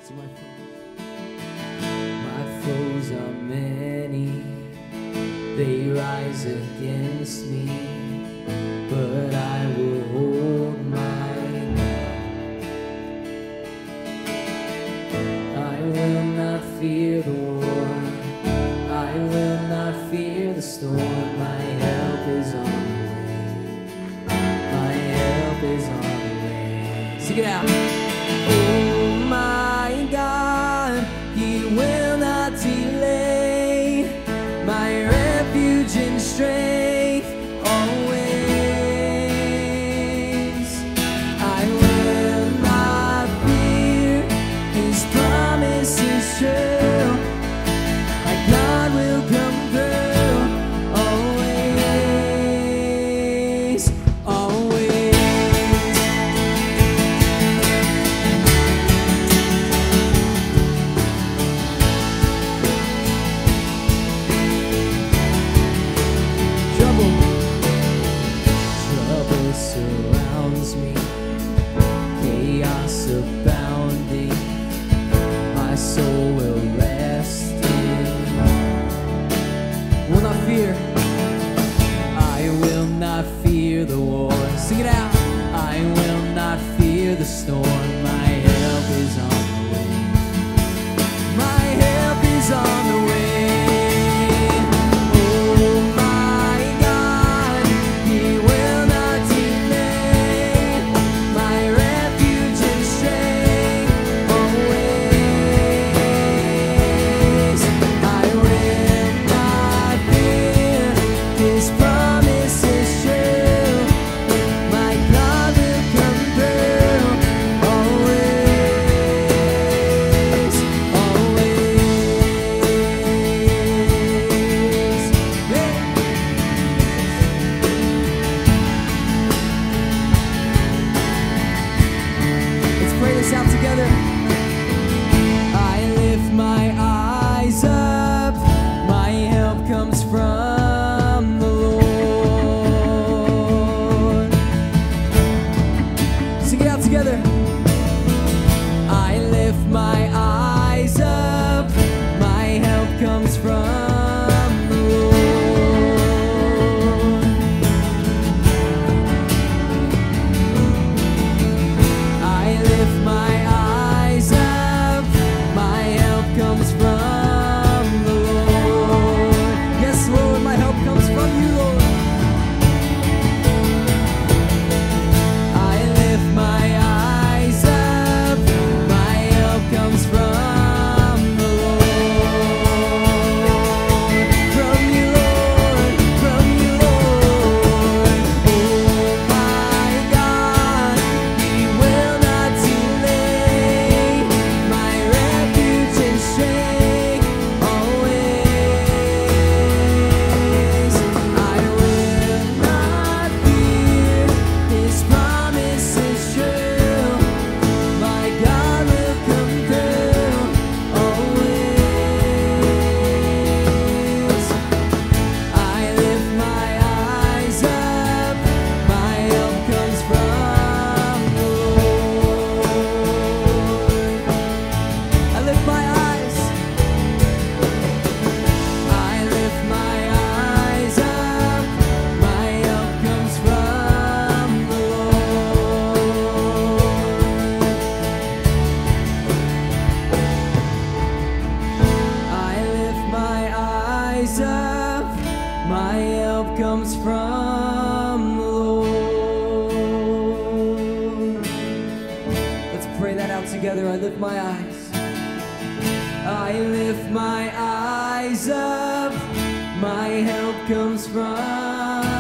See my foes are many, they rise against me, but I will hold my ground. I will not fear the war, I will not fear the storm. My help is on the way, my help is on the way. Sing it out. Oh my God, He will not delay, my refuge and strength always. I will not fear, His promise is true, my God will come through always, always. Trouble surrounds me, chaos abounding, my soul will rest in. Will not fear, I will not fear the war. Sing it out. I will not fear the storm. My help is on the way. My help is on the way. Oh my God, He will not delay, my refuge and strength always. I will not fear, His promise is true, my God will come through always, always. Let's pray this out together. I lift my eyes up, my help comes from the Lord. Sing it out together. I lift my eyes up, my help comes from the Lord. I lift my eyes up, my help comes from the Lord. Yes, Lord, my help comes from you, Lord. I lift my eyes up, my help comes from the Lord. From you, Lord, from you, Lord. Oh my God, He will not delay, my refuge and strength always. I will not fear, His promise is true, my God will come through always. I lift my eyes up, my help comes from the Lord. I lift my eyes. I lift my eyes up, my help comes from the Lord. I lift my eyes up, my help comes from the Lord. Let's pray that out together. I lift my eyes. I lift my eyes up, my help comes from